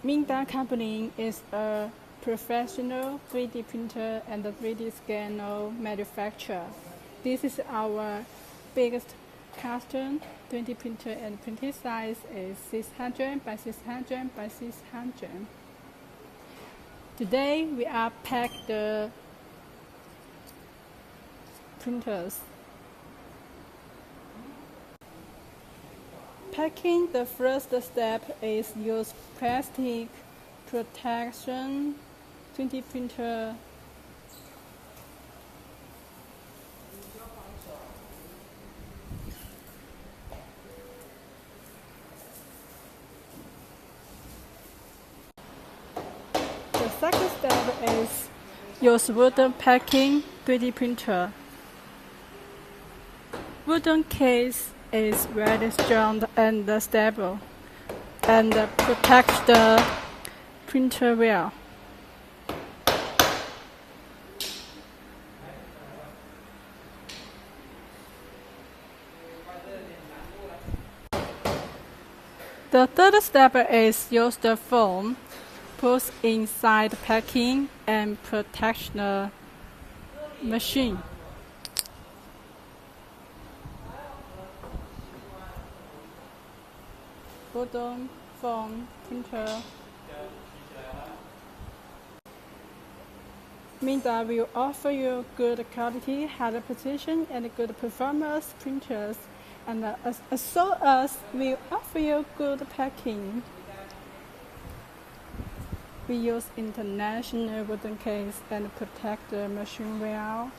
MINGDA company is a professional 3D printer and 3D scanner manufacturer. This is our biggest custom 3D printer, and printing size is 600 by 600 by 600. Today we are pack the printers. Packing, the first step is use plastic protection 3D printer. The second step is use wooden packing 3D printer. Wooden case is very strong and stable and protects the printer well. The third step is use the foam, put inside the packing and protect the machine. Wooden foam printer. MINGDA will offer you good quality, high precision, and good performance printers, and as well as will offer you good packing. We use international wooden case and protect the machine well.